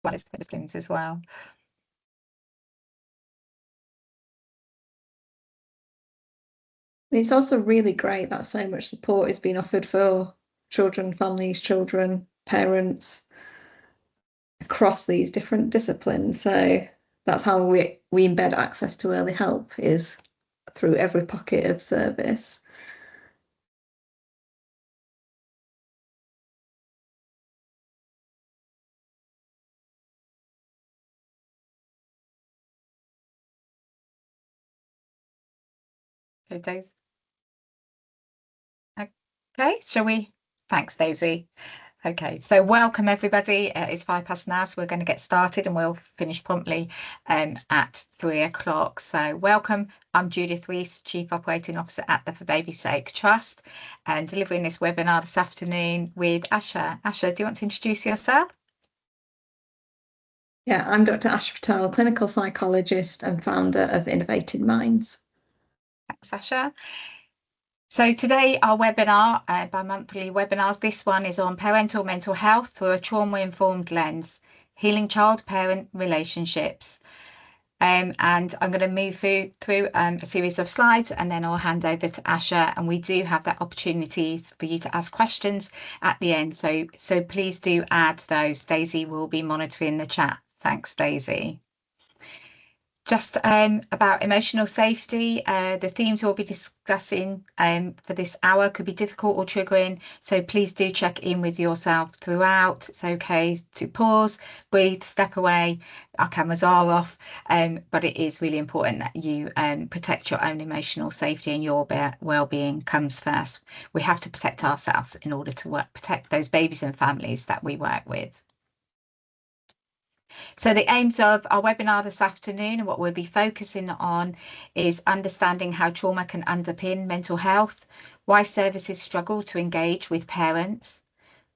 well as the disciplines as well. It's also really great that so much support is being offered for children, families, children, parents across these different disciplines. So that's how we embed access to early help, is through every pocket of service. Okay, Daisy. Okay, shall we? Thanks, Daisy. Okay, so welcome everybody. It's 5 past now, so we're going to get started and we'll finish promptly at 3 o'clock. So welcome. I'm Judith Weiss, Chief Operating Officer at the For Baby's Sake Trust, and delivering this webinar this afternoon with Asha. Asha, do you want to introduce yourself? Yeah, I'm Dr. Asha Patel, clinical psychologist and founder of Innovating Minds. Thanks, Asha. So today our webinar, bi-monthly webinars, this one is on parental mental health through a trauma-informed lens, healing child-parent relationships. And I'm going to move through a series of slides and then I'll hand over to Asha, and we do have that opportunity for you to ask questions at the end. So please do add those. Daisy will be monitoring the chat. Thanks, Daisy. Just about emotional safety, the themes we'll be discussing for this hour could be difficult or triggering, so please do check in with yourself throughout. It's okay to pause, breathe, step away. Our cameras are off, but it is really important that you protect your own emotional safety, and your well-being comes first. We have to protect ourselves in order to protect those babies and families that we work with. So the aims of our webinar this afternoon and what we'll be focusing on is understanding how trauma can underpin mental health, why services struggle to engage with parents,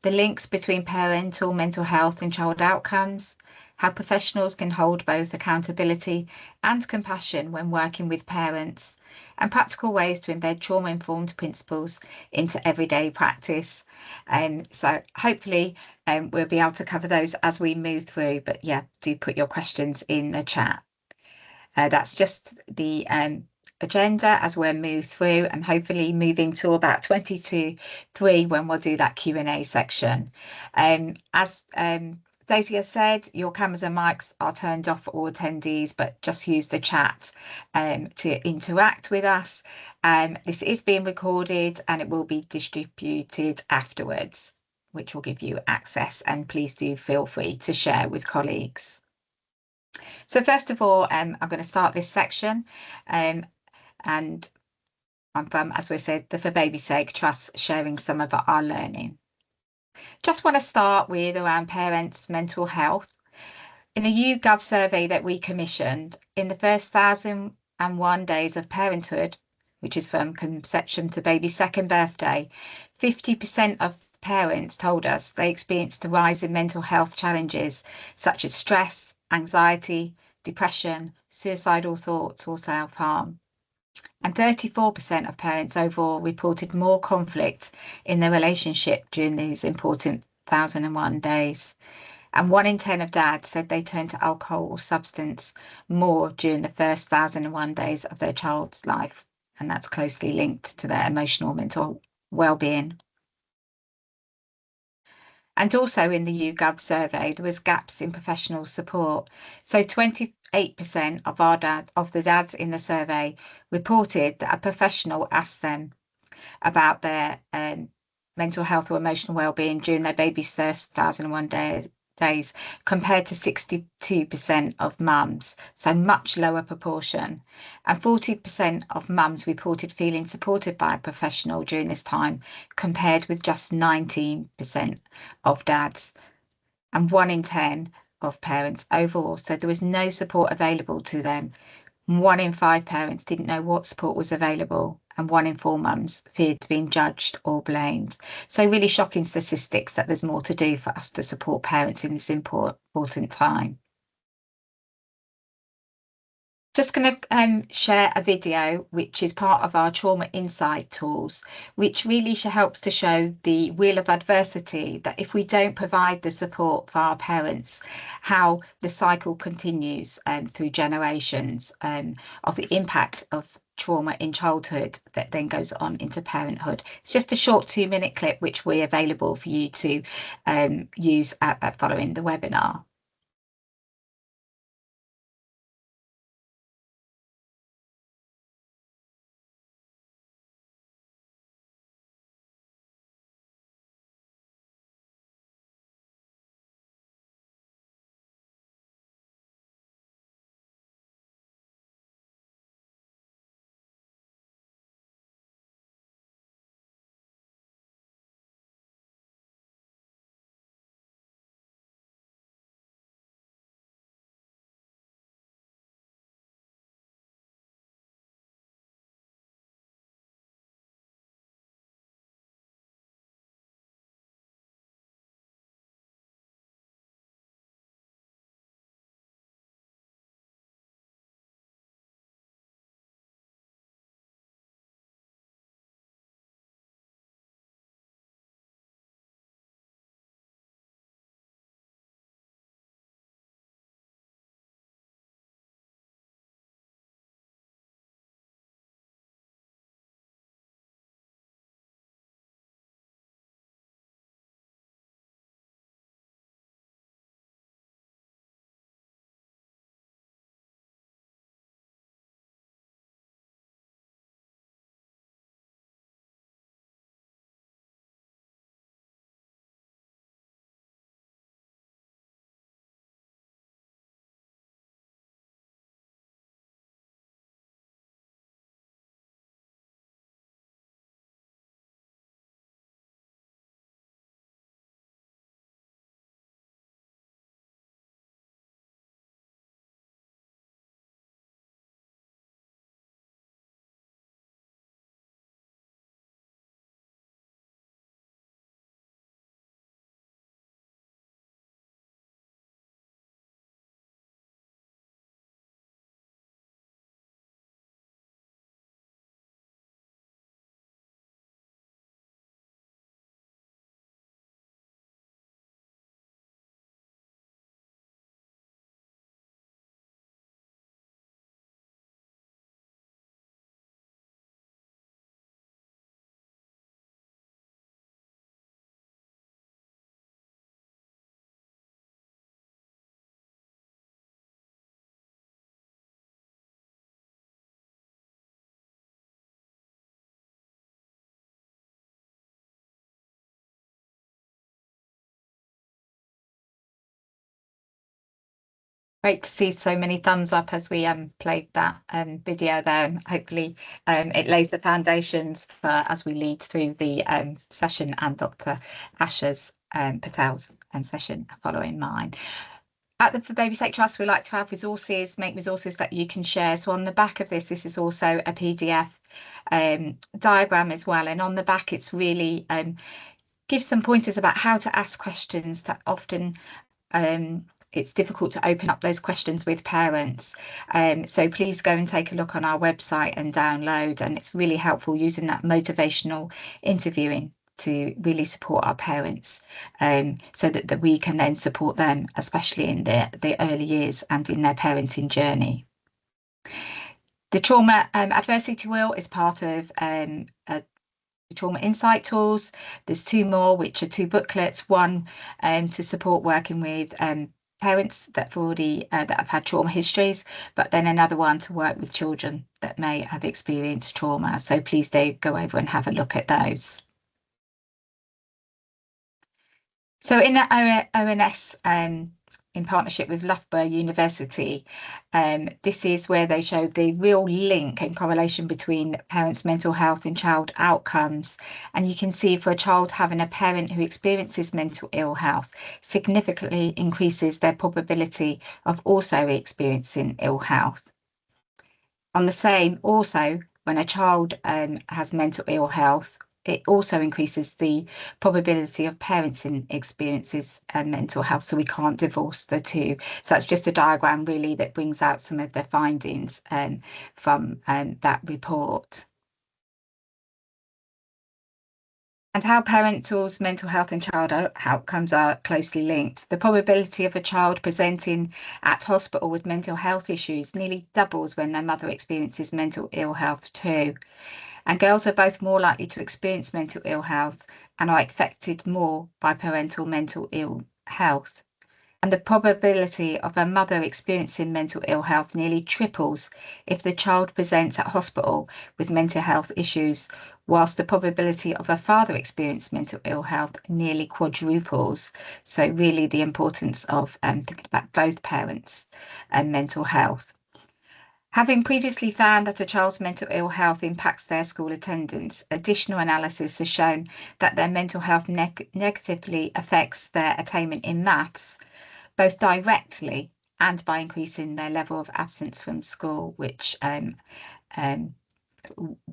the links between parental mental health and child outcomes, how professionals can hold both accountability and compassion when working with parents, and practical ways to embed trauma-informed principles into everyday practice. So hopefully we'll be able to cover those as we move through, but yeah, do put your questions in the chat. That's just the agenda as we'll move through, and hopefully moving to about 20 to 3 when we'll do that Q&A section. As Daisy has said, your cameras and mics are turned off for all attendees, but just use the chat to interact with us. This is being recorded and it will be distributed afterwards, which will give you access, and please do feel free to share with colleagues. So first of all, I'm going to start this section, and I'm from, as we said, the For Baby's Sake Trust, sharing some of our learning. Just want to start with around parents' mental health. In a YouGov survey that we commissioned, in the first 1,001 days of parenthood, which is from conception to baby's second birthday, 50% of parents told us they experienced a rise in mental health challenges such as stress, anxiety, depression, suicidal thoughts, or self-harm. And 34% of parents overall reported more conflict in their relationship during these important 1,001 days. And 1 in 10 of dads said they turned to alcohol or substance more during the first 1,001 days of their child's life. And that's closely linked to their emotional mental well-being. And also in the YouGov survey, there was gaps in professional support. So 28% of the dads in the survey reported that a professional asked them about their mental health or emotional well-being during their baby's first 1,001 days, compared to 62% of mums, so much lower proportion. And 40% of mums reported feeling supported by a professional during this time, compared with just 19% of dads. And 1 in 10 of parents overall said there was no support available to them. 1 in 5 parents didn't know what support was available, and 1 in 4 mums feared being judged or blamed. So really shocking statistics that there's more to do for us to support parents in this important time. Just going to share a video which is part of our trauma insight tools, which really helps to show the wheel of adversity, that if we don't provide the support for our parents, how the cycle continues through generations of the impact of trauma in childhood that then goes on into parenthood. It's just a short 2-minute clip which we're available for you to use following the webinar. Great to see so many thumbs up as we played that video there, and hopefully it lays the foundations for as we lead through the session and Dr. Asha's Patel's session following mine. At the For Baby's Sake Trust, we like to have resources, make resources that you can share. So on the back of this is also a PDF diagram as well, and on the back it's really gives some pointers about how to ask questions that often it's difficult to open up those questions with parents. So please go and take a look on our website and download, and it's really helpful using that motivational interviewing to really support our parents, so that we can then support them, especially in the early years and in their parenting journey. The trauma adversity wheel is part of trauma insight tools. There's 2 more, which are 2 booklets, one to support working with parents that have already that have had trauma histories, but then another one to work with children that may have experienced trauma. So please do go over and have a look at those. So in the ONS, in partnership with Loughborough University, this is where they showed the real link and correlation between parents' mental health and child outcomes. And you can see for a child having a parent who experiences mental ill health significantly increases their probability of also experiencing ill health. On the same, also, when a child has mental ill health it also increases the probability of parents in experiences mental health. So we can't divorce the two. So that's just a diagram really that brings out some of the findings from that report. And how parental's mental health and child outcomes are closely linked. The probability of a child presenting at hospital with mental health issues nearly doubles when their mother experiences mental ill health too. And girls are both more likely to experience mental ill health and are affected more by parental mental ill health. And the probability of a mother experiencing mental ill health nearly triples if the child presents at hospital with mental health issues, whilst the probability of a father experiencing mental ill health nearly quadruples. So really the importance of thinking about both parents and mental health. Having previously found that a child's mental ill health impacts their school attendance, additional analysis has shown that their mental health negatively affects their attainment in maths, both directly and by increasing their level of absence from school, which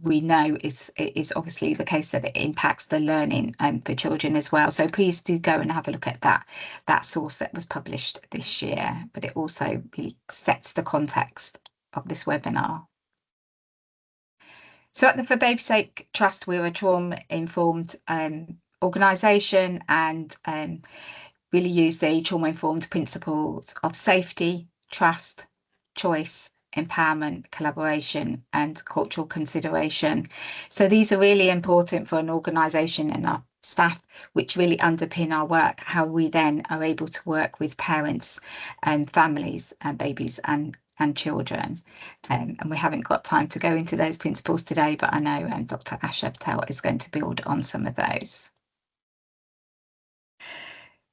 we know is obviously the case that it impacts the learning for children as well. So please do go and have a look at that source that was published this year, but it also really sets the context of this webinar. So at the For Baby's Sake Trust, we're a trauma-informed organisation and really use the trauma-informed principles of safety, trust, choice, empowerment, collaboration, and cultural consideration. So these are really important for an organisation and our staff, which really underpin our work, how we then are able to work with parents and families and babies and children. And we haven't got time to go into those principles today, but I know Dr. Asha Patel is going to build on some of those.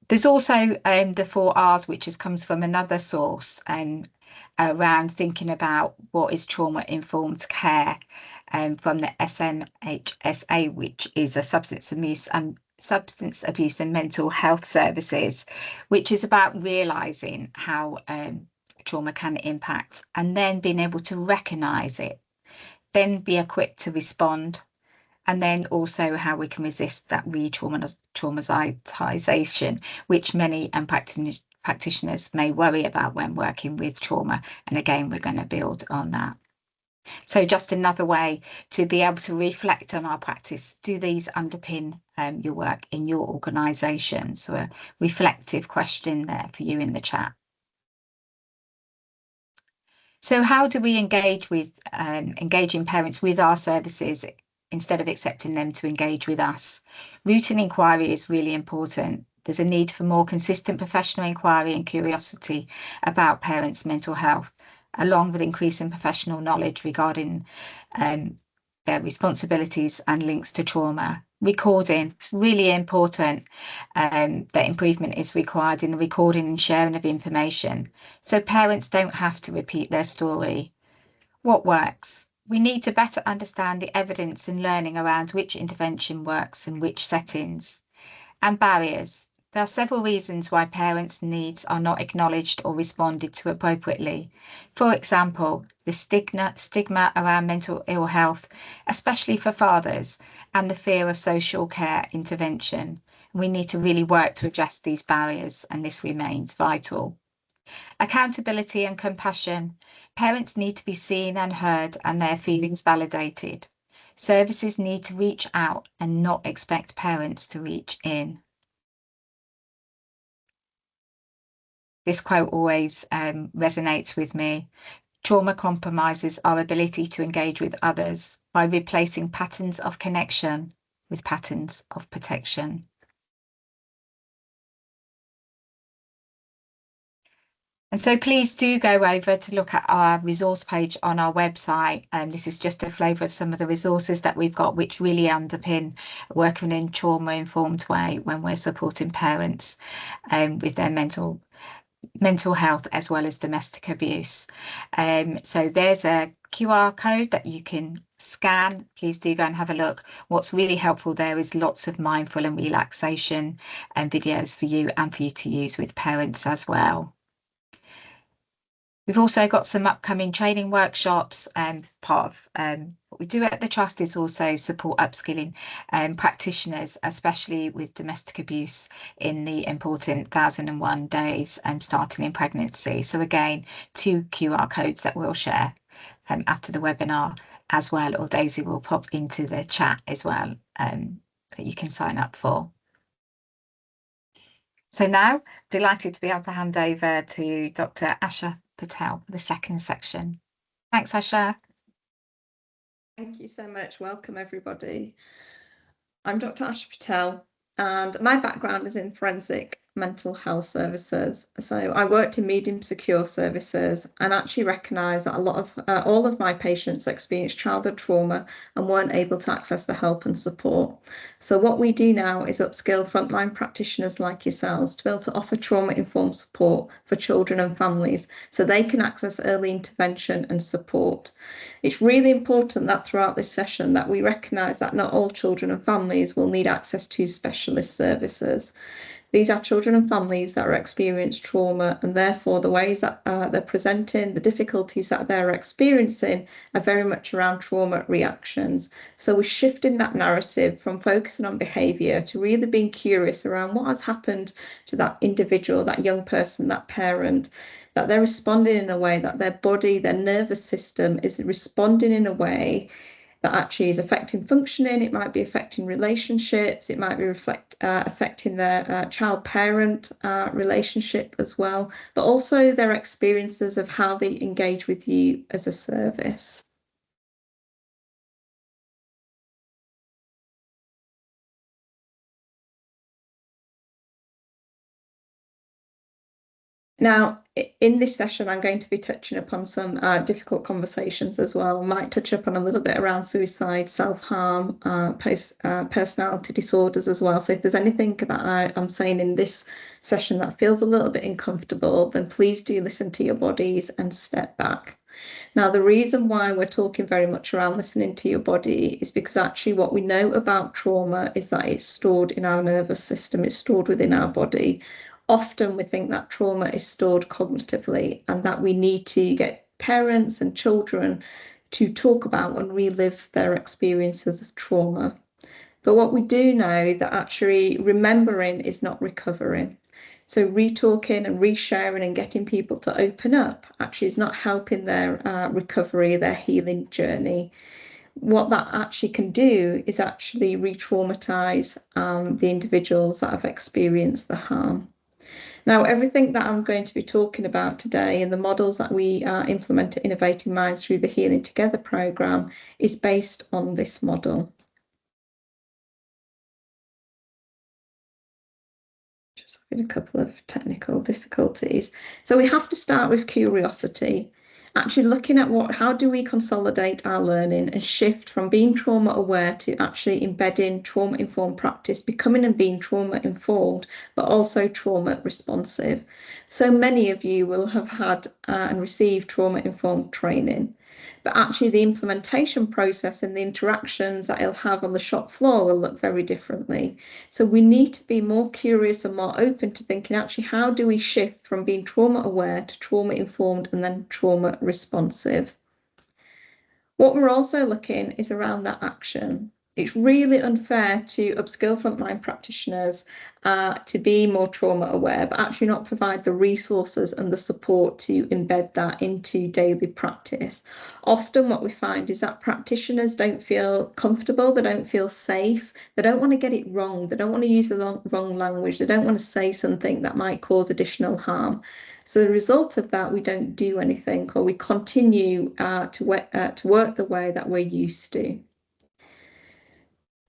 There's also the 4Rs, which comes from another source around thinking about what is trauma-informed care from the SMHSA, which is a substance abuse and mental health services, which is about realising how trauma can impact and then being able to recognise it, then be equipped to respond, and then also how we can resist that re-traumatization, which many practitioners may worry about when working with trauma. And again, we're going to build on that. So just another way to be able to reflect on our practice. Do these underpin your work in your organisation? So a reflective question there for you in the chat. So how do we engage with engaging parents with our services instead of accepting them to engage with us? Routine inquiry is really important. There's a need for more consistent professional inquiry and curiosity about parents' mental health, along with increasing professional knowledge regarding their responsibilities and links to trauma. Recording, it's really important that improvement is required in the recording and sharing of information, so parents don't have to repeat their story. What works? We need to better understand the evidence and learning around which intervention works in which settings. And barriers. There are several reasons why parents' needs are not acknowledged or responded to appropriately. For example, the stigma around mental ill health, especially for fathers, and the fear of social care intervention. We need to really work to address these barriers, and this remains vital. Accountability and compassion. Parents need to be seen and heard and their feelings validated. Services need to reach out and not expect parents to reach in. This quote always resonates with me. Trauma compromises our ability to engage with others by replacing patterns of connection with patterns of protection. And so please do go over to look at our resource page on our website. And this is just a flavour of some of the resources that we've got, which really underpin working in trauma-informed way when we're supporting parents with their mental health as well as domestic abuse. So there's a QR code that you can scan. Please do go and have a look. What's really helpful there is lots of mindful and relaxation and videos for you and for you to use with parents as well. We've also got some upcoming training workshops, part of What we do at the Trust is also support upskilling practitioners, especially with domestic abuse, in the important 1001 days starting in pregnancy. So again, 2 QR codes that we'll share after the webinar as well, or Daisy will pop into the chat as well, that you can sign up for. So now, delighted to be able to hand over to Dr. Asha Patel for the second section. Thanks, Asha. Thank you so much. Welcome, everybody. I'm Dr. Asha Patel, and my background is in forensic mental health services. So I worked in medium secure services and actually recognised that a lot of all of my patients experienced childhood trauma and weren't able to access the help and support. So what we do now is upskill frontline practitioners like yourselves to be able to offer trauma-informed support for children and families so they can access early intervention and support. It's really important that throughout this session that we recognise that not all children and families will need access to specialist services. These are children and families that are experiencing trauma, and therefore the ways that they're presenting, the difficulties that they're experiencing are very much around trauma reactions. So we're shifting that narrative from focusing on behaviour to really being curious around what has happened to that individual, that young person, that parent, that they're responding in a way that their body, their nervous system is responding in a way that actually is affecting functioning. It might be affecting relationships. It might be affecting their child-parent relationship as well, but also their experiences of how they engage with you as a service. Now, in this session, I'm going to be touching upon some difficult conversations as well. I might touch upon a little bit around suicide, self-harm, personality disorders as well. So if there's anything that I'm saying in this session that feels a little bit uncomfortable, then please do listen to your bodies and step back. Now, the reason why we're talking very much around listening to your body is because actually what we know about trauma is that it's stored in our nervous system, it's stored within our body. Often we think that trauma is stored cognitively and that we need to get parents and children to talk about and relive their experiences of trauma. But what we do know that actually remembering is not recovering. So re-talking and resharing and getting people to open up actually is not helping their recovery, their healing journey. What that actually can do is actually re-traumatize the individuals that have experienced the harm. Now, everything that I'm going to be talking about today and the models that we implement at Innovating Minds through the Healing Together programme is based on this model. Just having a couple of technical difficulties. So we have to start with curiosity. Actually looking at how do we consolidate our learning and shift from being trauma aware to actually embedding trauma informed practice, becoming and being trauma informed, but also trauma responsive. So many of you will have had and received trauma informed training, but actually the implementation process and the interactions that it'll have on the shop floor will look very differently. So we need to be more curious and more open to thinking, actually, how do we shift from being trauma aware to trauma informed and then trauma responsive? What we're also looking is around that action. It's really unfair to upskill frontline practitioners to be more trauma aware, but actually not provide the resources and the support to embed that into daily practice. Often what we find is that practitioners don't feel comfortable, they don't feel safe, they don't want to get it wrong, they don't want to use the wrong language, they don't want to say something that might cause additional harm. So the result of that, we don't do anything, or we continue to work the way that we're used to.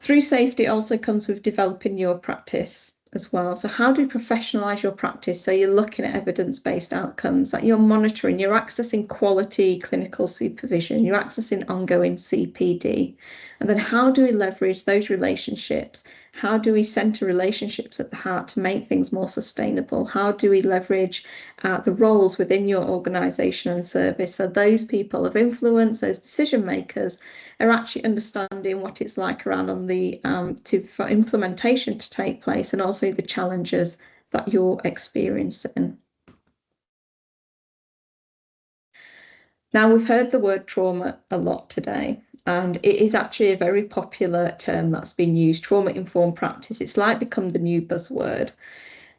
Through safety also comes with developing your practice as well. So how do you professionalize your practice so you're looking at evidence-based outcomes, that you're monitoring, you're accessing quality clinical supervision, you're accessing ongoing CPD, and then how do we leverage those relationships? How do we center relationships at the heart to make things more sustainable? How do we leverage the roles within your organization and service so those people of influence, those decision makers, are actually understanding what it's like around on the for implementation to take place, and also the challenges that you're experiencing. Now, we've heard the word trauma a lot today, And it is actually a very popular term that's been used, trauma-informed practice. It's like become the new buzzword.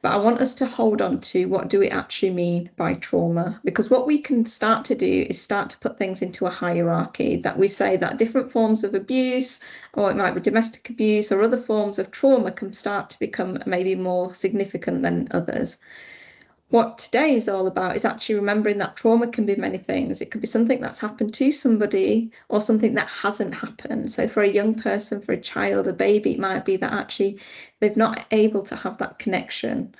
But I want us to hold on to what do we actually mean by trauma? Because what we can start to do is start to put things into a hierarchy, that we say that different forms of abuse, or it might be domestic abuse or other forms of trauma, can start to become maybe more significant than others. What today is all about is actually remembering that trauma can be many things. It could be something that's happened to somebody or something that hasn't happened. So for a young person, for a child, a baby, it might be that actually they've not able to have that connection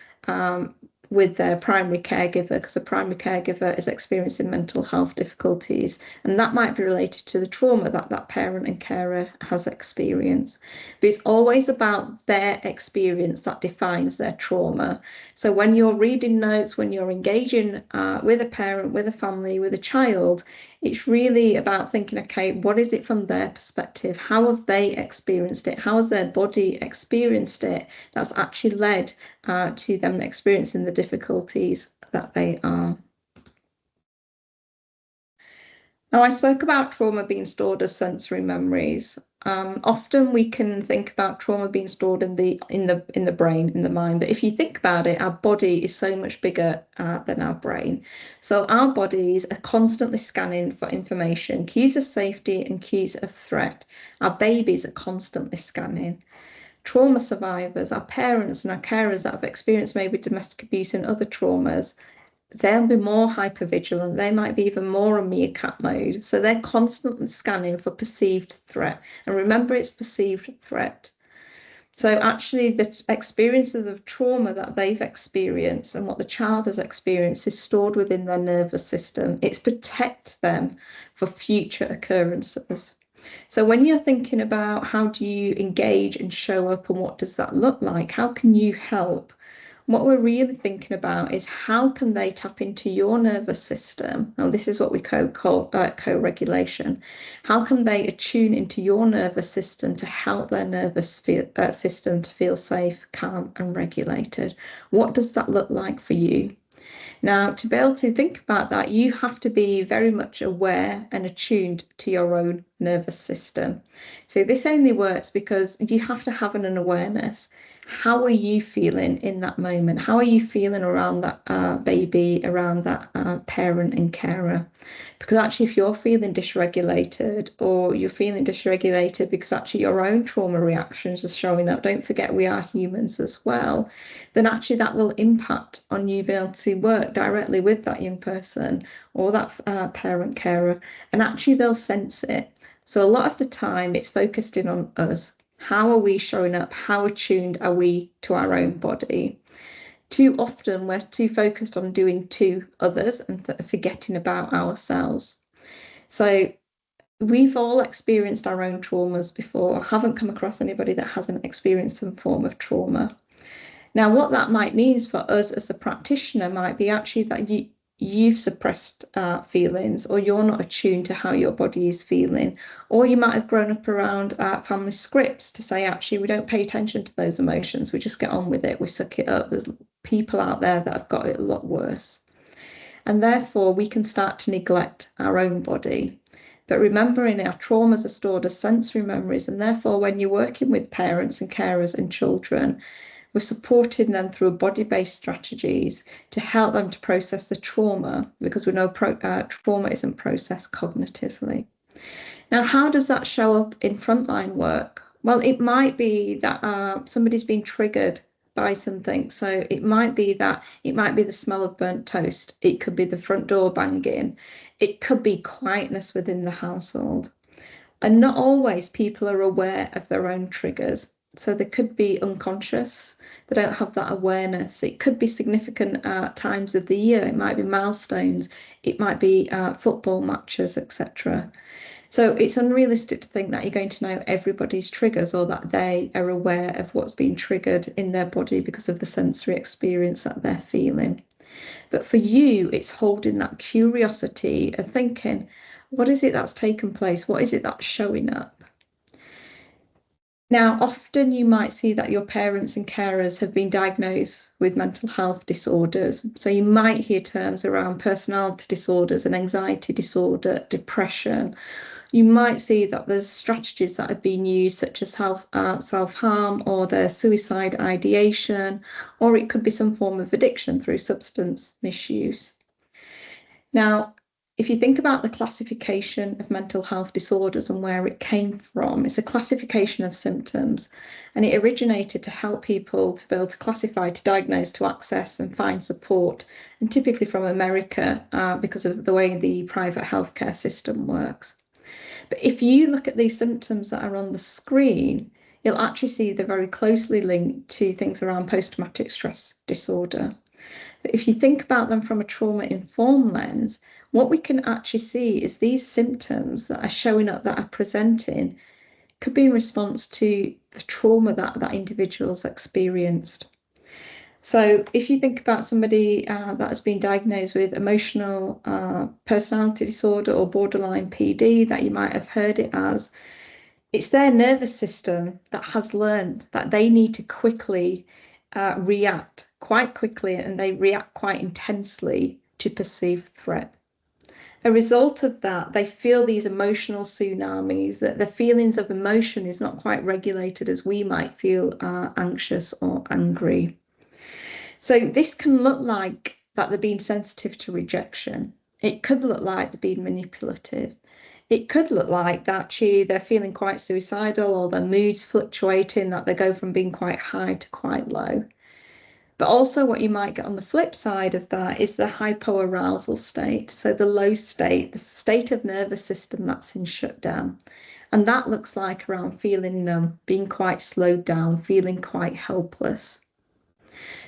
with their primary caregiver, because the primary caregiver is experiencing mental health difficulties, and that might be related to the trauma that that parent and carer has experienced. But it's always about their experience that defines their trauma. So when you're reading notes, when you're engaging with a parent, with a family, with a child, it's really about thinking, okay, what is it from their perspective? How have they experienced it? How has their body experienced it? That's actually led to them experiencing the difficulties that they are. Now, I spoke about trauma being stored as sensory memories. Often we can think about trauma being stored in the brain, in the mind. But if you think about it, our body is so much bigger than our brain. So our bodies are constantly scanning for information, cues of safety and cues of threat. Our babies are constantly scanning. Trauma survivors, our parents and our carers that have experienced maybe domestic abuse and other traumas, they'll be more hypervigilant. They might be even more in meerkat mode. So they're constantly scanning for perceived threat. And remember, it's perceived threat. So actually the experiences of trauma that they've experienced and what the child has experienced is stored within their nervous system. It's protect them for future occurrences. So when you're thinking about how do you engage and show up and what does that look like, how can you help? What we're really thinking about is how can they tap into your nervous system? Now, this is what we call co-regulation. How can they attune into your nervous system to help their nervous system to feel safe, calm, and regulated? What does that look like for you? Now, to be able to think about that, you have to be very much aware and attuned to your own nervous system. So this only works because you have to have an awareness. How are you feeling in that moment? How are you feeling around that baby, around that parent and carer? Because actually, if you're feeling dysregulated, or you're feeling dysregulated because actually your own trauma reactions are showing up, don't forget we are humans as well, then actually that will impact on you being able to work directly with that young person or that parent carer, and actually they'll sense it. So a lot of the time it's focused in on us. How are we showing up? How attuned are we to our own body? Too often we're too focused on doing to others and forgetting about ourselves. So we've all experienced our own traumas before. I haven't come across anybody that hasn't experienced some form of trauma. Now, what that might mean for us as a practitioner might be actually that you've suppressed feelings, or you're not attuned to how your body is feeling, or you might have grown up around family scripts to say, actually, we don't pay attention to those emotions. We just get on with it. We suck it up. There's people out there that have got it a lot worse. And therefore, we can start to neglect our own body. But remembering our traumas are stored as sensory memories, and therefore, when you're working with parents and carers and children, we're supporting them through body-based strategies to help them to process the trauma, because we know trauma isn't processed cognitively. Now, how does that show up in frontline work? Well, it might be that somebody's been triggered by something. So it might be the smell of burnt toast. It could be the front door banging. It could be quietness within the household. And not always people are aware of their own triggers. So they could be unconscious. They don't have that awareness. It could be significant times of the year. It might be milestones. It might be football matches, etc. So it's unrealistic to think that you're going to know everybody's triggers, or that they are aware of what's being triggered in their body because of the sensory experience that they're feeling. But for you, it's holding that curiosity of thinking, what is it that's taken place? What is it that's showing up? Now, often you might see that your parents and carers have been diagnosed with mental health disorders. So you might hear terms around personality disorders and anxiety disorder, depression, you might see that there's strategies that have been used, such as self-harm, or there's suicide ideation, or it could be some form of addiction through substance misuse. Now, if you think about the classification of mental health disorders and where it came from, it's a classification of symptoms, and it originated to help people to be able to classify, to diagnose, to access and find support, and typically from America because of the way the private healthcare system works. But if you look at these symptoms that are on the screen, you'll actually see they're very closely linked to things around post-traumatic stress disorder. But if you think about them from a trauma-informed lens, what we can actually see is these symptoms that are showing up, that are presenting, could be in response to the trauma that individual's experienced. So if you think about somebody that has been diagnosed with emotional personality disorder or borderline PD, that you might have heard it as, it's their nervous system that has learned that they need to quickly react quite quickly, and they react quite intensely to perceived threat. A result of that, they feel these emotional tsunamis, that the feelings of emotion is not quite regulated as we might feel anxious or angry. So this can look like that they're being sensitive to rejection. It could look like they're being manipulative. It could look like that actually they're feeling quite suicidal, or their mood's fluctuating, that they go from being quite high to quite low. But also what you might get on the flip side of that is the hypoarousal state. So the low state, the state of nervous system that's in shutdown. And that looks like around feeling numb, being quite slowed down, feeling quite helpless.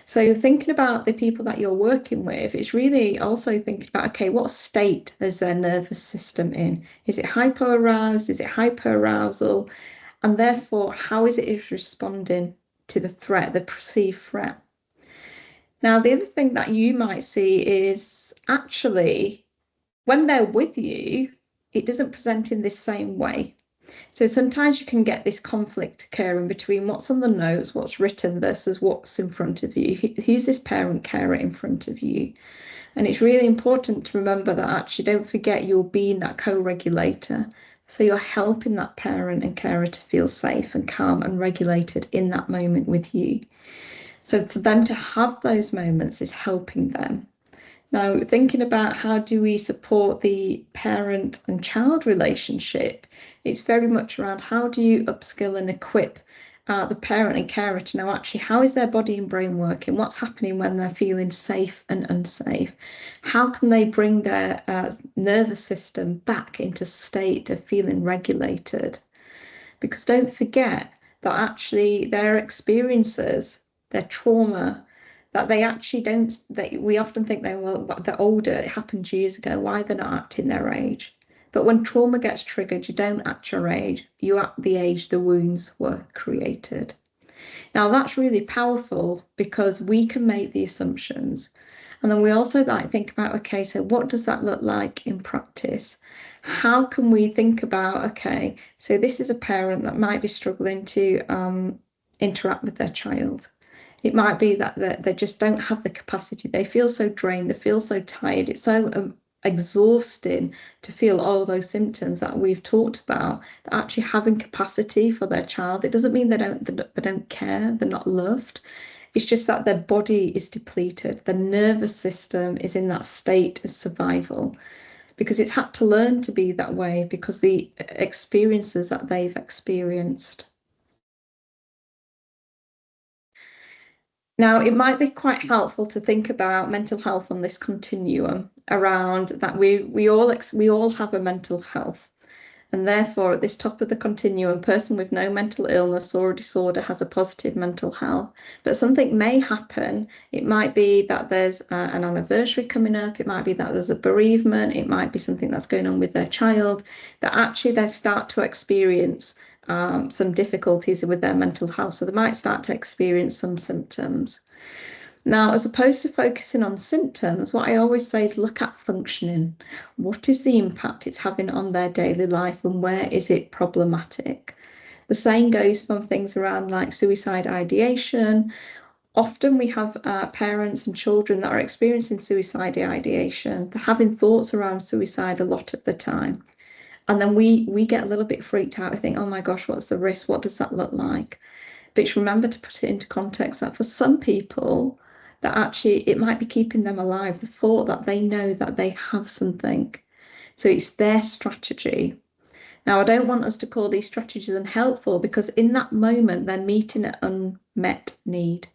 So you're thinking about the people that you're working with, it's really also thinking about, okay, what state is their nervous system in? Is it hypoaroused? Is it hyperarousal? And therefore, how is it responding to the threat, the perceived threat? Now, the other thing that you might see is actually when they're with you, it doesn't present in this same way. So sometimes you can get this conflict occurring between what's on the notes, what's written, versus what's in front of you. Who's this parent carer in front of you? And it's really important to remember that actually don't forget you're being that co-regulator. So you're helping that parent and carer to feel safe and calm and regulated in that moment with you. So for them to have those moments is helping them. Now, thinking about how do we support the parent and child relationship, it's very much around how do you upskill and equip the parent and carer to know actually how is their body and brain working, what's happening when they're feeling safe and unsafe, how can they bring their nervous system back into state of feeling regulated. Because don't forget that actually their experiences, their trauma, that they actually don't, we often think they're older, it happened years ago, why they're not acting their age. But when trauma gets triggered, you don't act your age, you act the age the wounds were created. Now that's really powerful because we can make the assumptions. And then we also like think about, okay, so what does that look like in practice? How can we think about, okay, so this is a parent that might be struggling to interact with their child. It might be that they just don't have the capacity. They feel so drained, they feel so tired. It's so exhausting to feel all those symptoms that we've talked about, that actually having capacity for their child. It doesn't mean they don't care, they're not loved. It's just that their body is depleted. The nervous system is in that state of survival because it's had to learn to be that way because the experiences that they've experienced. Now, it might be quite helpful to think about mental health on this continuum around that we all have a mental health. And therefore, at this top of the continuum, a person with no mental illness or disorder has a positive mental health. But something may happen. It might be that there's an anniversary coming up. It might be that there's a bereavement. It might be something that's going on with their child, that actually they start to experience some difficulties with their mental health. So they might start to experience some symptoms. Now, as opposed to focusing on symptoms, what I always say is look at functioning. What is the impact it's having on their daily life and where is it problematic? The same goes for things around like suicide ideation. Often we have parents and children that are experiencing suicide ideation. They're having thoughts around suicide a lot of the time. And then we get a little bit freaked out. I think, oh my gosh, what's the risk? What does that look like? But just remember to put it into context that for some people, that actually it might be keeping them alive, the thought that they know that they have something. So it's their strategy. Now, I don't want us to call these strategies unhelpful, because in that moment they're meeting an unmet need.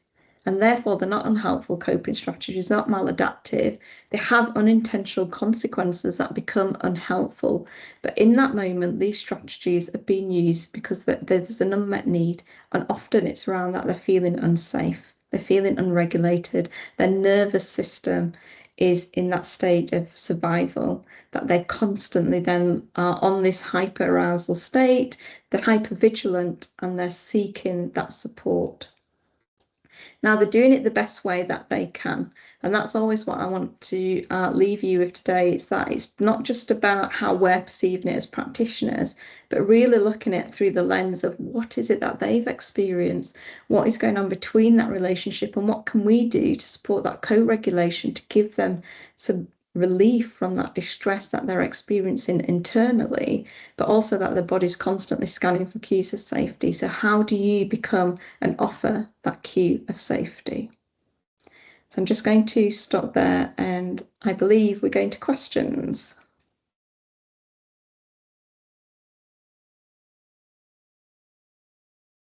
And therefore, they're not unhelpful coping strategies, not maladaptive. They have unintentional consequences that become unhelpful. But in that moment, these strategies are being used because there's an unmet need. And often it's around that they're feeling unsafe, they're feeling unregulated, their nervous system is in that state of survival, that they constantly then are on this hyperarousal state, they're hypervigilant, and they're seeking that support. Now, they're doing it the best way that they can. And that's always what I want to leave you with today. It's that it's not just about how we're perceiving it as practitioners, but really looking at it through the lens of what is it that they've experienced, what is going on between that relationship, and what can we do to support that co-regulation to give them some relief from that distress that they're experiencing internally, but also that their body's constantly scanning for cues of safety. So how do you become and offer that cue of safety? So I'm just going to stop there, and I believe we're going to questions.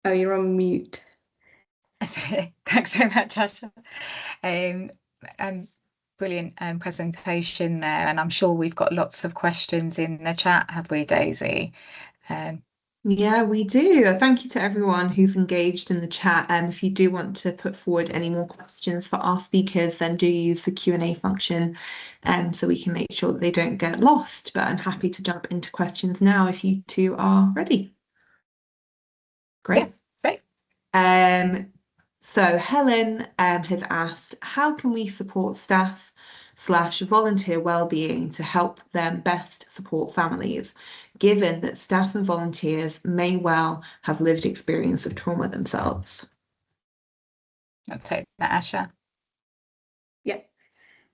Oh, you're on mute. Thanks so much, Asha. Brilliant presentation there, and I'm sure we've got lots of questions in the chat, have we, Daisy? Yeah, we do. Thank you to everyone who's engaged in the chat. If you do want to put forward any more questions for our speakers, then do use the Q&A function, so we can make sure that they don't get lost. But I'm happy to jump into questions now if you two are ready. Great. Yes, great. So Helen has asked, how can we support staff / volunteer wellbeing to help them best support families, given that staff and volunteers may well have lived experience of trauma themselves? I'll take that, Asha. Yeah.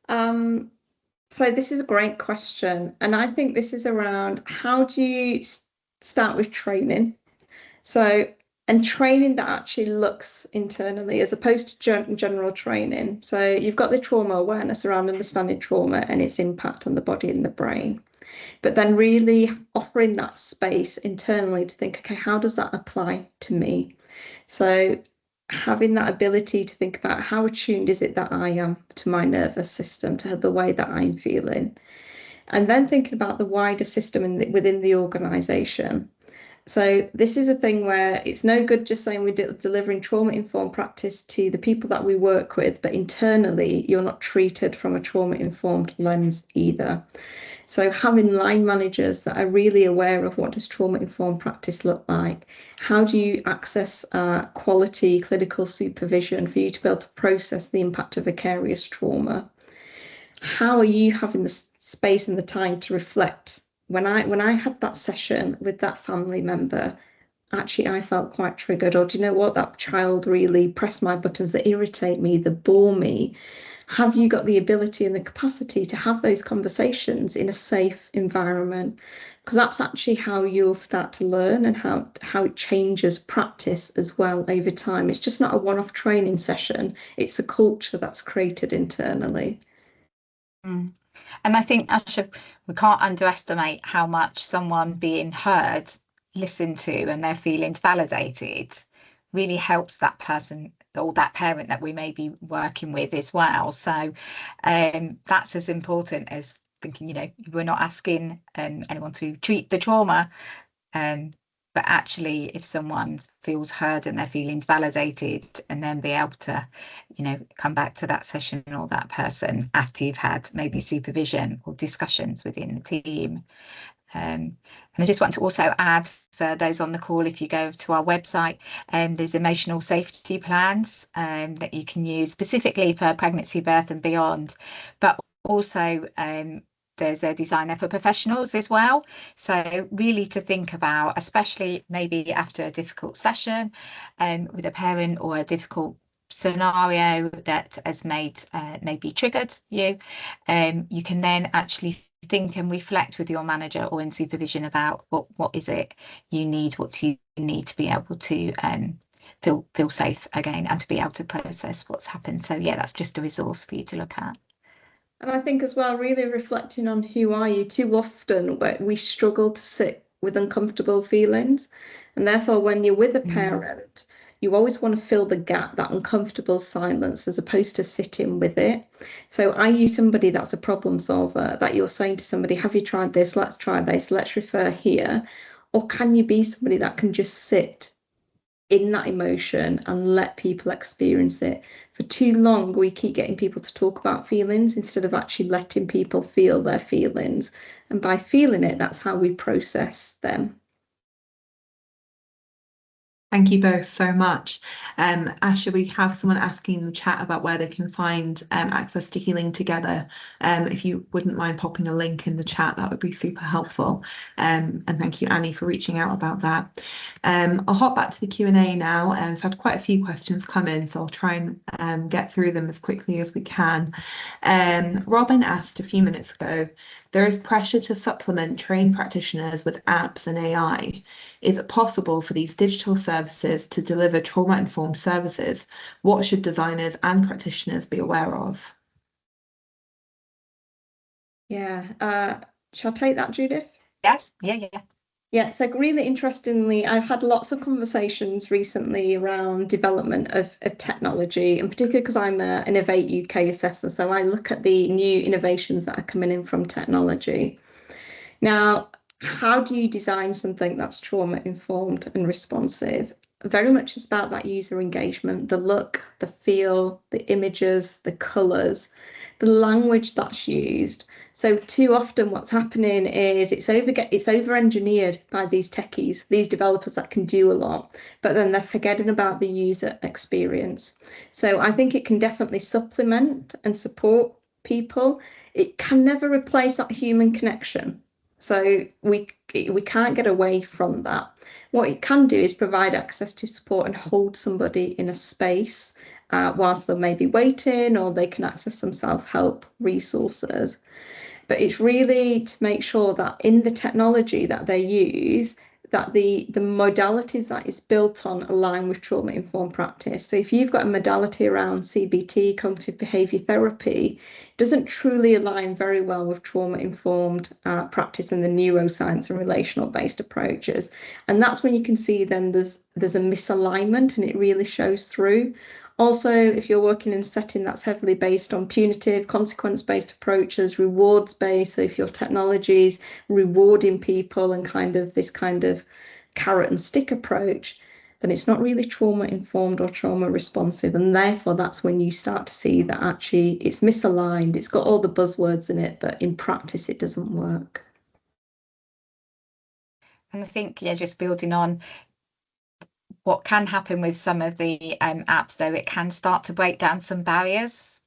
So this is a great question. And I think this is around how do you start with training? So, and training that actually looks internally as opposed to general training. So you've got the trauma awareness around understanding trauma and its impact on the body and the brain. But then really offering that space internally to think, okay, how does that apply to me? So having that ability to think about how attuned is it that I am to my nervous system, to the way that I'm feeling, and then thinking about the wider system within the organisation. So this is a thing where it's no good just saying we're delivering trauma-informed practice to the people that we work with, but internally you're not treated from a trauma-informed lens either. So having line managers that are really aware of what does trauma-informed practice look like, how do you access quality clinical supervision for you to be able to process the impact of vicarious trauma? How are you having the space and the time to reflect? When I had that session with that family member, actually I felt quite triggered, or do you know what, that child really pressed my buttons that irritate me, that bore me. Have you got the ability and the capacity to have those conversations in a safe environment? Because that's actually how you'll start to learn, and how it changes practice as well over time. It's just not a one-off training session, it's a culture that's created internally. And I think, Asha, we can't underestimate how much someone being heard, listened to, and their feelings validated really helps that person or that parent that we may be working with as well. So that's as important as thinking, we're not asking anyone to treat the trauma, but actually if someone feels heard and their feelings validated, and then be able to, come back to that session or that person after you've had maybe supervision or discussions within the team. And I just want to also add, for those on the call, if you go to our website, there's emotional safety plans that you can use specifically for pregnancy, birth and beyond, but also there's a designer for professionals as well. So really to think about, especially maybe after a difficult session with a parent or a difficult scenario that has made maybe triggered you, you can then actually think and reflect with your manager or in supervision about what is it you need, what you need to be able to feel safe again and to be able to process what's happened. So yeah, that's just a resource for you to look at. And I think as well, really reflecting on who are you. Too often we struggle to sit with uncomfortable feelings. And therefore, when you're with a parent, you always want to fill the gap, that uncomfortable silence, as opposed to sitting with it. So are you somebody that's a problem solver, that you're saying to somebody, have you tried this? Let's try this. Let's refer here. Or can you be somebody that can just sit in that emotion and let people experience it? For too long, we keep getting people to talk about feelings instead of actually letting people feel their feelings. And by feeling it, that's how we process them. Thank you both so much. Asha, we have someone asking in the chat about where they can find access to Healing Together. If you wouldn't mind popping a link in the chat, that would be super helpful. And thank you, Annie, for reaching out about that. I'll hop back to the Q&A now. I've had quite a few questions come in, so I'll try and get through them as quickly as we can. Robin asked a few minutes ago, there is pressure to supplement trained practitioners with apps and AI. Is it possible for these digital services to deliver trauma-informed services? What should designers and practitioners be aware of? Yeah. Shall I take that, Judith? Yes, yeah. Yeah, so really interestingly, I've had lots of conversations recently around development of technology, and particularly because I'm an Innovate UK assessor, so I look at the new innovations that are coming in from technology. Now, how do you design something that's trauma-informed and responsive? Very much is about that user engagement, the look, the feel, the images, the colours, the language that's used. So too often what's happening is it's over-engineered by these techies, these developers that can do a lot, but then they're forgetting about the user experience. So I think it can definitely supplement and support people. It can never replace that human connection. So we can't get away from that. What it can do is provide access to support and hold somebody in a space whilst they may be waiting, or they can access some self-help resources. But it's really to make sure that in the technology that they use, that the modalities that it's built on align with trauma-informed practice. So if you've got a modality around CBT, cognitive behaviour therapy, it doesn't truly align very well with trauma-informed practice and the neuroscience and relational-based approaches. And that's when you can see then there's a misalignment, and it really shows through. Also, if you're working in a setting that's heavily based on punitive, consequence-based approaches, rewards-based, so if your technology is rewarding people and this kind of carrot and stick approach, then it's not really trauma-informed or trauma-responsive. And therefore, that's when you start to see that actually it's misaligned. It's got all the buzzwords in it, but in practice, it doesn't work. And I think, yeah, just building on what can happen with some of the apps, though, it can start to break down some barriers,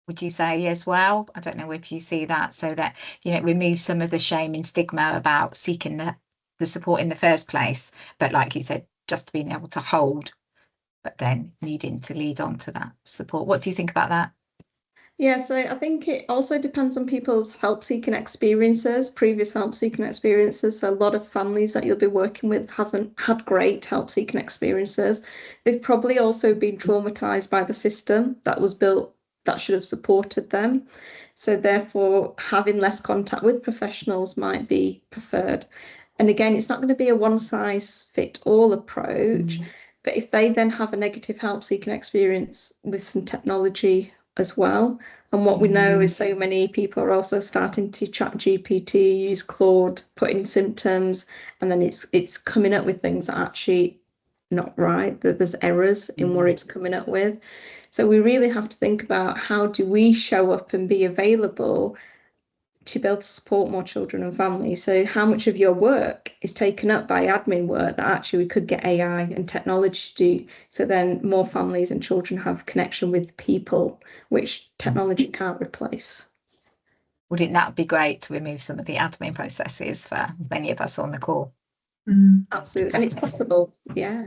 would you say, as well? I don't know if you see that, so that, it removes some of the shame and stigma about seeking the support in the first place. But like you said, just being able to hold, but then needing to lead on to that support. What do you think about that? Yeah, so I think it also depends on people's help-seeking experiences, previous help-seeking experiences. So a lot of families that you'll be working with hasn't had great help-seeking experiences. They've probably also been traumatized by the system that was built that should have supported them. So therefore, having less contact with professionals might be preferred. And again, it's not going to be a one-size-fits-all approach, but if they then have a negative help-seeking experience with some technology as well. And what we know is so many people are also starting to chat GPT, use Claude, put in symptoms, and then it's coming up with things that are actually not right, that there's errors in what it's coming up with. So we really have to think about how do we show up and be available to be able to support more children and families. So how much of your work is taken up by admin work that actually we could get AI and technology to do, so then more families and children have connection with people, which technology can't replace. Wouldn't that be great to remove some of the admin processes for many of us on the call? Absolutely. And it's possible, yeah.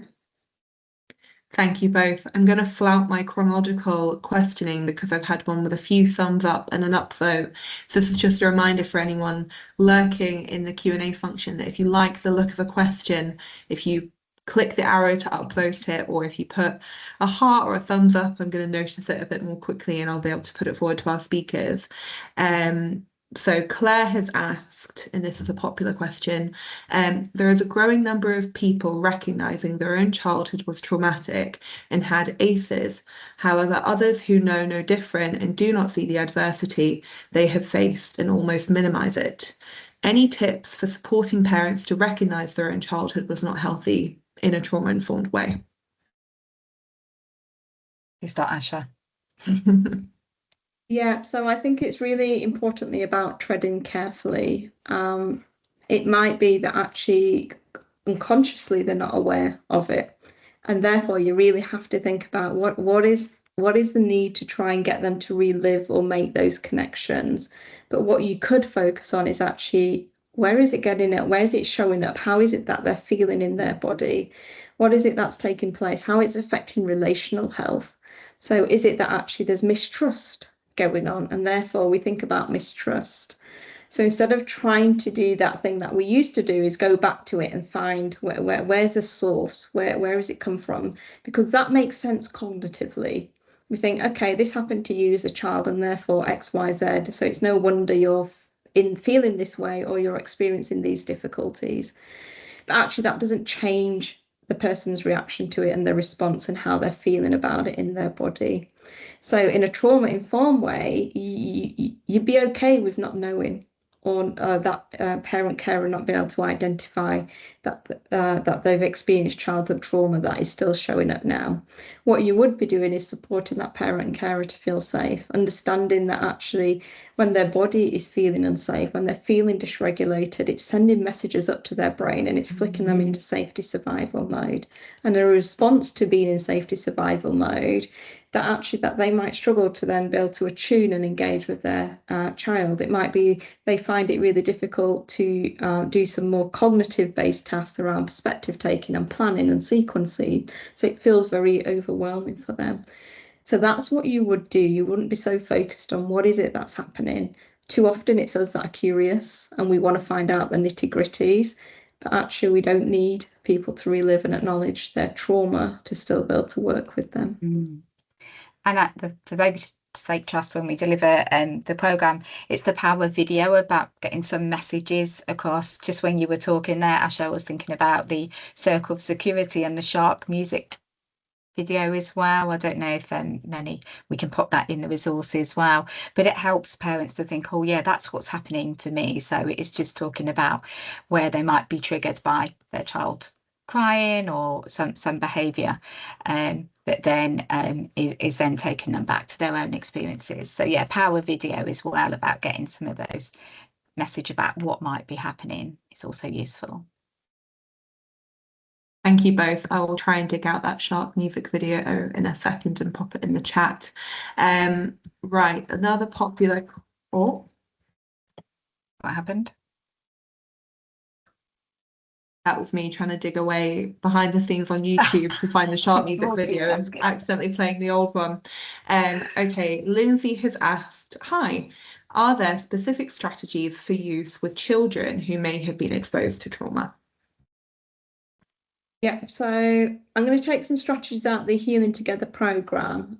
Thank you both. I'm going to flout my chronological questioning because I've had one with a few thumbs up and an upvote. So this is just a reminder for anyone lurking in the Q&A function that if you like the look of a question, if you click the arrow to upvote it, or if you put a heart or a thumbs up, I'm going to notice it a bit more quickly and I'll be able to put it forward to our speakers. So Claire has asked, and this is a popular question, there is a growing number of people recognizing their own childhood was traumatic and had ACEs. However, others who know no different and do not see the adversity they have faced and almost minimize it. Any tips for supporting parents to recognize their own childhood was not healthy in a trauma-informed way? You start, Asha. Yeah, so I think it's really importantly about treading carefully. It might be that actually unconsciously they're not aware of it, and therefore you really have to think about what is the need to try and get them to relive or make those connections. But what you could focus on is actually where is it getting at? Where is it showing up? How is it that they're feeling in their body? What is it that's taking place? How it's affecting relational health? So is it that actually there's mistrust going on, and therefore we think about mistrust? So instead of trying to do that thing that we used to do, is go back to it and find where's the source, where has it come from? Because that makes sense cognitively. We think, okay, this happened to you as a child and therefore X, Y, Z. So it's no wonder you're feeling this way or you're experiencing these difficulties. But actually that doesn't change the person's reaction to it and their response and how they're feeling about it in their body. So in a trauma-informed way, you'd be okay with not knowing, or that parent carer not being able to identify that they've experienced childhood trauma that is still showing up now. What you would be doing is supporting that parent and carer to feel safe, understanding that actually when their body is feeling unsafe, when they're feeling dysregulated, it's sending messages up to their brain and it's flicking them into safety survival mode. And a response to being in safety survival mode, that they might struggle to then be able to attune and engage with their child. It might be they find it really difficult to do some more cognitive based tasks around perspective taking and planning and sequencing. So it feels very overwhelming for them. So that's what you would do. You wouldn't be so focused on what is it that's happening. Too often it's us that are curious and we want to find out the nitty-gritties, but actually we don't need people to relive and acknowledge their trauma to still be able to work with them. And at the Baby's Sake Trust, when we deliver the programme, it's the power of video about getting some messages across. Just when you were talking there, Asha, I was thinking about the circle of security and the shark music video as well. I don't know if we can pop that in the resource as well, but it helps parents to think, oh yeah, that's what's happening for me. So it's just talking about where they might be triggered by their child crying or some behavior that then is then taking them back to their own experiences. So yeah, power video as well about getting some of those message about what might be happening is also useful. Thank you both. I will try and dig out that shark music video in a second and pop it in the chat. Right, another popular... Oh. What happened? That was me trying to dig away behind the scenes on YouTube to find the shark music video and accidentally playing the old one. Okay, Lindsay has asked, hi, are there specific strategies for use with children who may have been exposed to trauma? Yeah, so I'm going to take some strategies out of the Healing Together programme.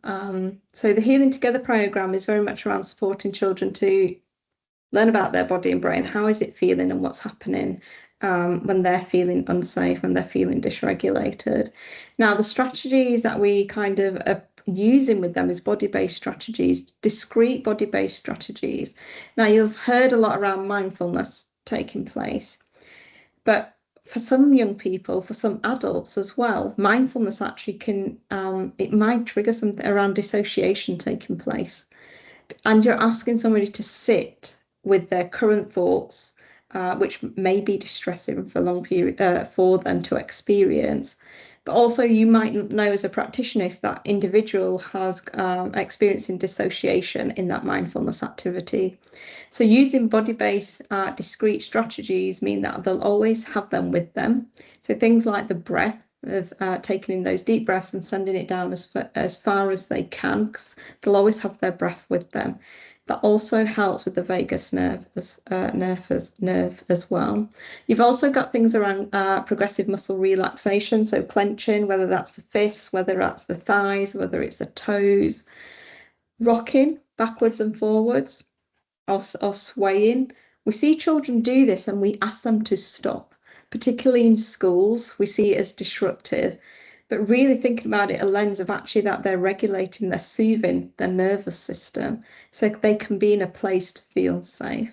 So the Healing Together programme is very much around supporting children to learn about their body and brain. How is it feeling and what's happening when they're feeling unsafe, when they're feeling dysregulated. Now, the strategies that we kind of are using with them is body-based strategies, discrete body-based strategies. Now, you've heard a lot around mindfulness taking place, but for some young people, for some adults as well, mindfulness actually can, it might trigger something around dissociation taking place. And you're asking somebody to sit with their current thoughts, which may be distressing for a long period for them to experience. But also you might know as a practitioner if that individual has experiencing dissociation in that mindfulness activity. So using body-based discrete strategies mean that they'll always have them with them. So things like the breath, of taking in those deep breaths and sending it down as far as they can, because they'll always have their breath with them. That also helps with the vagus nerve as well. You've also got things around progressive muscle relaxation, so clenching, whether that's the fists, whether that's the thighs, whether it's the toes, rocking backwards and forwards, or swaying. We see children do this and we ask them to stop, particularly in schools. We see it as disruptive, but really thinking about it, a lens of actually that they're regulating, they're soothing their nervous system so they can be in a place to feel safe.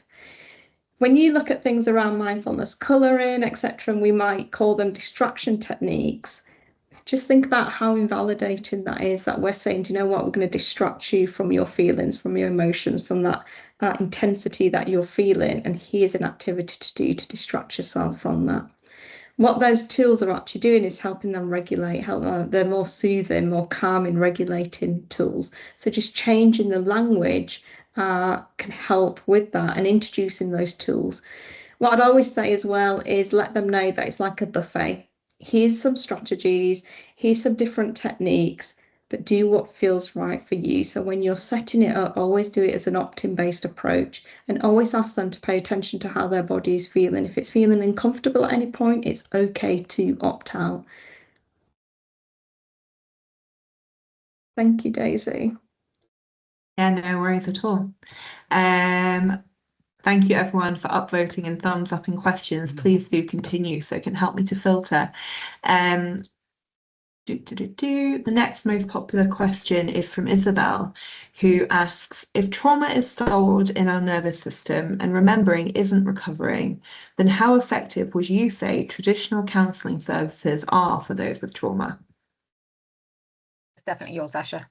When you look at things around mindfulness, colouring, etc., and we might call them distraction techniques, just think about how invalidating that is, that we're saying, do you know what, we're going to distract you from your feelings, from your emotions, from that intensity that you're feeling, and here's an activity to do to distract yourself from that. What those tools are actually doing is helping them regulate, they're more soothing, more calming, regulating tools. So just changing the language can help with that, and introducing those tools. What I'd always say as well is let them know that it's like a buffet. Here's some strategies, here's some different techniques, but do what feels right for you. So when you're setting it up, always do it as an opt-in based approach, and always ask them to pay attention to how their body is feeling. If it's feeling uncomfortable at any point, it's okay to opt out. Thank you, Daisy. Yeah, no worries at all. Thank you everyone for upvoting and thumbs up in questions. Please do continue so it can help me to filter. The next most popular question is from Isabel, who asks, if trauma is stored in our nervous system and remembering isn't recovering, then how effective would you say traditional counselling services are for those with trauma? It's definitely yours, Asha.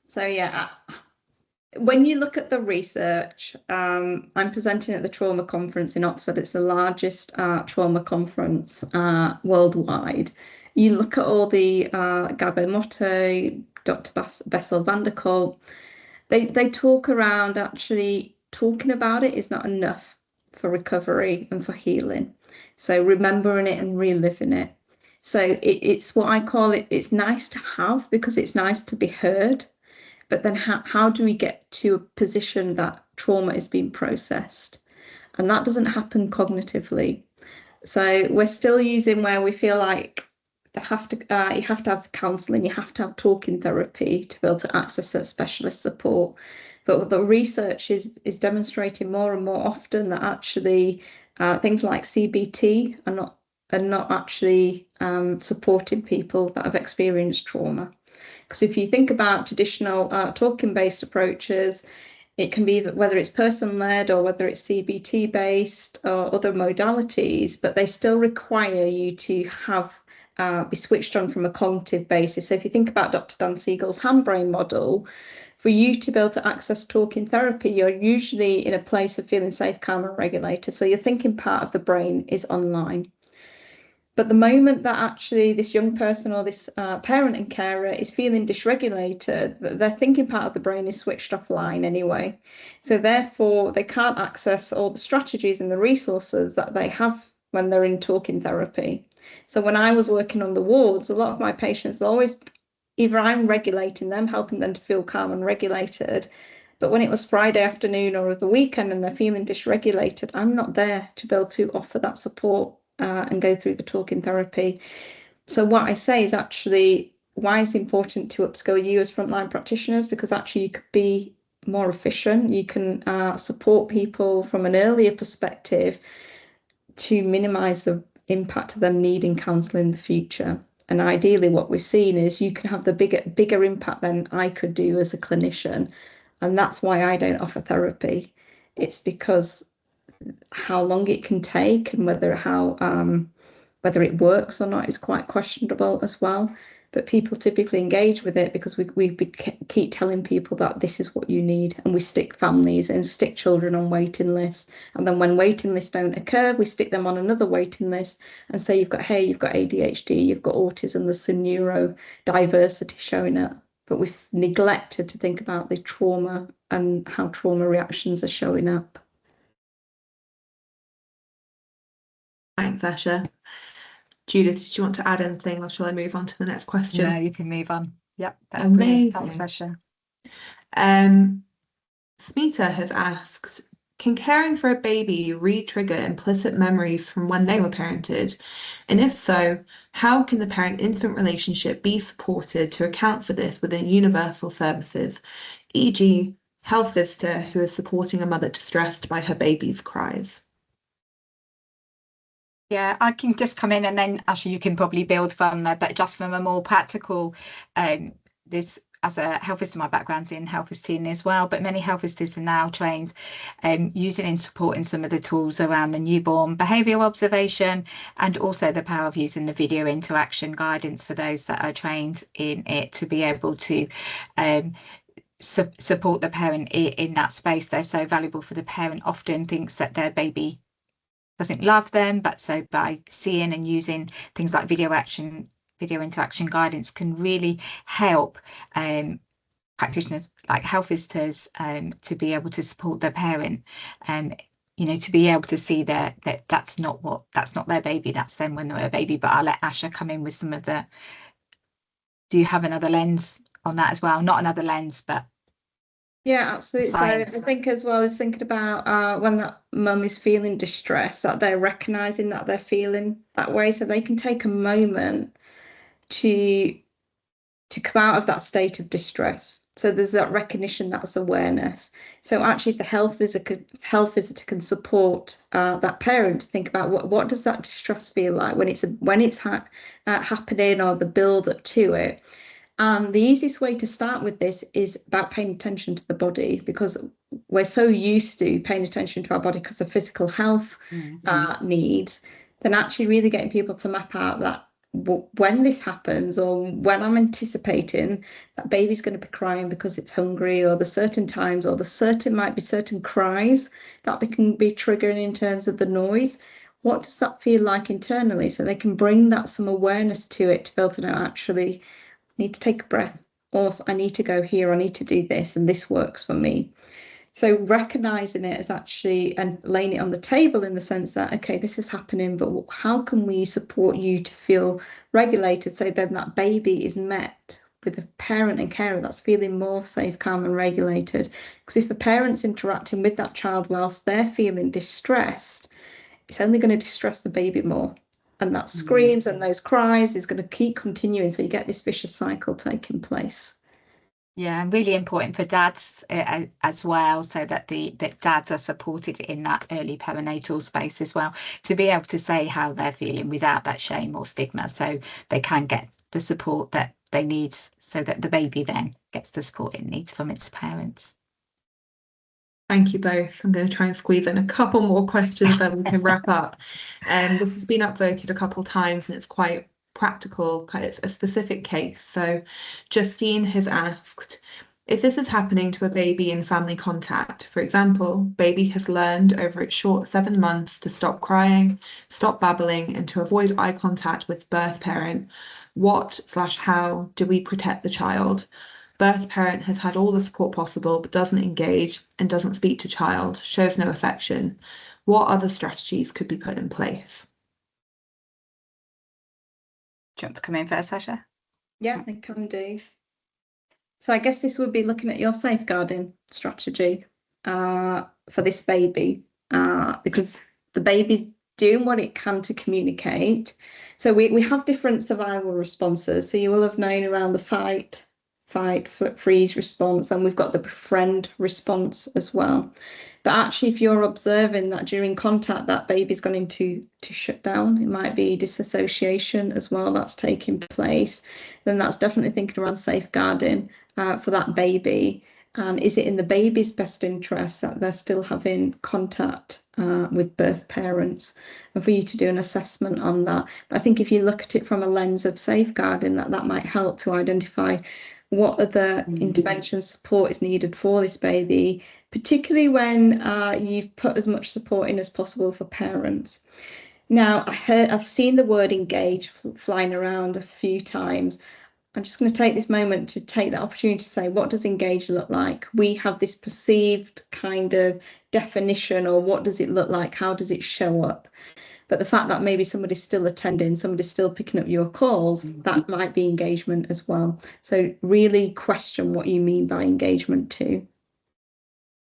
So yeah, when you look at the research, I'm presenting at the Trauma Conference in Oxford. It's the largest trauma conference worldwide. You look at all the Gabor Mate, Dr. Bessel van der Kolk, they talk around actually talking about it is not enough for recovery and for healing. So remembering it and reliving it. So it's what I call it, it's nice to have because it's nice to be heard. But then how do we get to a position that trauma is being processed? And that doesn't happen cognitively. So we're still using where we feel like you have to have counselling, you have to have talking therapy to be able to access that specialist support. But the research is demonstrating more and more often that actually things like CBT are not actually supporting people that have experienced trauma. Because if you think about traditional talking-based approaches, it can be whether it's person-led or whether it's CBT-based or other modalities, but they still require you to have be switched on from a cognitive basis. So if you think about Dr. Dan Siegel's hand-brain model, for you to be able to access talking therapy, you're usually in a place of feeling safe, calm, and regulated. So your thinking part of the brain is online. But the moment that actually this young person or this parent and carer is feeling dysregulated, their thinking part of the brain is switched offline anyway. So therefore, they can't access all the strategies and the resources that they have when they're in talking therapy. So when I was working on the wards, a lot of my patients, always either I'm regulating them, helping them to feel calm and regulated. But when it was Friday afternoon or the weekend and they're feeling dysregulated, I'm not there to be able to offer that support and go through the talking therapy. So what I say is actually why it's important to upskill you as frontline practitioners, because actually you could be more efficient. You can support people from an earlier perspective to minimize the impact of them needing counselling in the future. And ideally what we've seen is you can have the bigger impact than I could do as a clinician. And that's why I don't offer therapy. It's because how long it can take and whether it works or not is quite questionable as well. But people typically engage with it because we keep telling people that this is what you need, and we stick families and stick children on waiting lists. And then when waiting lists don't occur, we stick them on another waiting list and say you've got ADHD, you've got autism, there's some neurodiversity showing up. But we've neglected to think about the trauma and how trauma reactions are showing up. Thanks, Asha. Judith, did you want to add anything, or shall I move on to the next question? No, you can move on. Yep, that's brilliant. Thanks, Amazing. Asha. Smita has asked, can caring for a baby re-trigger implicit memories from when they were parented? And if so, how can the parent-infant relationship be supported to account for this within universal services, e.g., health visitor who is supporting a mother distressed by her baby's cries? Yeah, I can just come in and then actually you can probably build from there, but just from a more practical, this as a health visitor, my background's in health visiting as well, but many health visitors are now trained using and supporting some of the tools around the newborn behavioural observation, and also the power of using the video interaction guidance for those that are trained in it to be able to support the parent in that space. They're so valuable for the parent, often thinks that their baby doesn't love them, but so by seeing and using things like video interaction guidance can really help practitioners like health visitors to be able to support their parent, to be able to see that that's not their baby, that's them when they're a baby. But I'll let Asha come in with some of the. Do you have another lens on that as well? Not another lens, but yeah, absolutely. science. So I think as well as thinking about when that mum is feeling distress, that they're recognizing that they're feeling that way, so they can take a moment to come out of that state of distress. So there's that recognition, that's awareness. So actually, the health visitor can support that parent to think about what does that distress feel like when it's happening, or the build up to it. And the easiest way to start with this is about paying attention to the body, because we're so used to paying attention to our body because of physical health needs. Then actually really getting people to map out that when this happens, or when I'm anticipating that baby's going to be crying because it's hungry, or the certain times, or might be certain cries that can be triggering in terms of the noise. What does that feel like internally? So they can bring that some awareness to it to be able to know, actually, I need to take a breath, or I need to go here, I need to do this, and this works for me. So recognizing it as actually, and laying it on the table in the sense that, okay, this is happening, but how can we support you to feel regulated, so then that baby is met with a parent and carer that's feeling more safe, calm and regulated. Because if a parent's interacting with that child whilst they're feeling distressed, it's only going to distress the baby more. And that screams and those cries is going to keep continuing. So you get this vicious cycle taking place. Yeah, and really important for dads as well, so that that dads are supported in that early perinatal space as well, to be able to say how they're feeling without that shame or stigma, so they can get the support that they need, so that the baby then gets the support it needs from its parents. Thank you both. I'm going to try and squeeze in a couple more questions that we can wrap up. This has been upvoted a couple times and it's quite practical, it's a specific case. So Justine has asked, if this is happening to a baby in family contact, for example, baby has learned over its short 7 months to stop crying, stop babbling, and to avoid eye contact with birth parent, what/how do we protect the child? Birth parent has had all the support possible but doesn't engage and doesn't speak to child, shows no affection. What other strategies could be put in place? Do you want to come in first, Asha? Yeah, I can do. So I guess this would be looking at your safeguarding strategy for this baby, because the baby's doing what it can to communicate. So we have different survival responses. So you will have known around the fight, freeze response, and we've got the befriend response as well. But actually, if you're observing that during contact that baby's gone into shut down, it might be disassociation as well that's taking place, then that's definitely thinking around safeguarding for that baby. And is it in the baby's best interest that they're still having contact with birth parents, and for you to do an assessment on that. But I think if you look at it from a lens of safeguarding, that might help to identify what other intervention support is needed for this baby, particularly when you've put as much support in as possible for parents. Now, I've seen the word engage flying around a few times. I'm just going to take this moment to take the opportunity to say, what does engage look like? We have this perceived kind of definition, or what does it look like? How does it show up? But the fact that maybe somebody's still attending, somebody's still picking up your calls, that might be engagement as well. So really question what you mean by engagement too.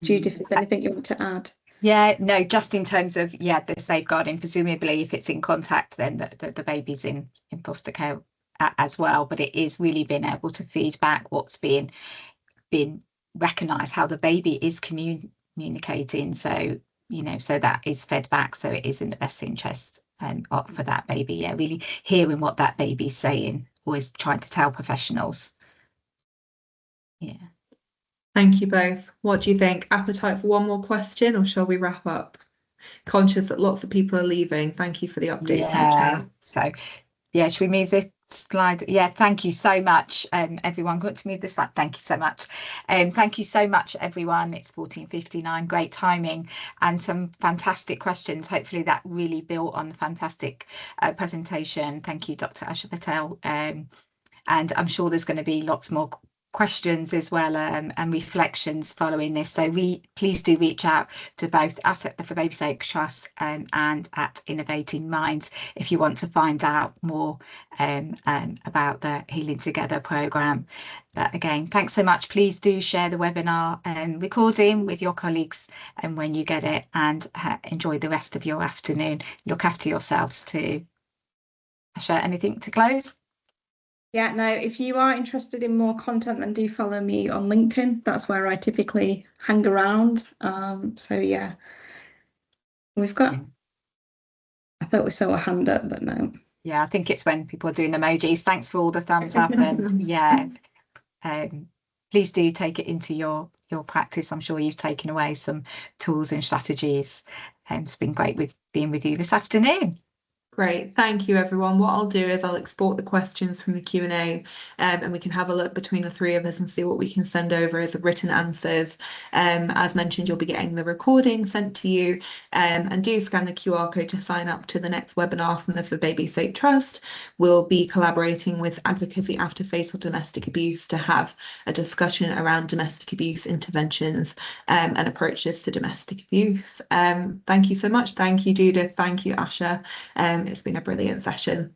Judith, is there anything you want to add? Yeah, no, just in terms of, the safeguarding, presumably if it's in contact, then the baby's in foster care as well. But it is really being able to feed back what's been recognised, how the baby is communicating. So, so that is fed back. So it is in the best interest for that baby. Yeah, really hearing what that baby's saying, always trying to tell professionals. Yeah. Thank you both. What do you think? Appetite for one more question, or shall we wrap up? Conscious that lots of people are leaving. Thank you for the updates in the chat. So, should we move the slide? Yeah, thank you so much, everyone. Got to move the slide. Thank you so much. Thank you so much, everyone. It's 14:59. Great timing and some fantastic questions. Hopefully that really built on the fantastic presentation. Thank you, Dr. Asha Patel. And I'm sure there's going to be lots more questions as well, and reflections following this. So please do reach out to both us at the For Baby's Sake Trust and at Innovating Minds if you want to find out more about the Healing Together programme. But again, thanks so much. Please do share the webinar recording with your colleagues and when you get it, and enjoy the rest of your afternoon. Look after yourselves too. Asha, anything to close? Yeah, no, if you are interested in more content, then do follow me on LinkedIn. That's where I typically hang around. So yeah, we've got, I thought we saw a hand up, but no. Yeah, I think it's when people are doing emojis. Thanks for all the thumbs up, and please do take it into your practice. I'm sure you've taken away some tools and strategies. It's been great being with you this afternoon. Great, thank you everyone. What I'll do is I'll export the questions from the Q&A and we can have a look between the three of us and see what we can send over as written answers. As mentioned, you'll be getting the recording sent to you, and do scan the QR code to sign up to the next webinar from the For Baby's Sake Trust. We'll be collaborating with Advocacy After Fatal Domestic Abuse to have a discussion around domestic abuse interventions and approaches to domestic abuse. Thank you so much. Thank you, Judith. Thank you, Asha. It's been a brilliant session.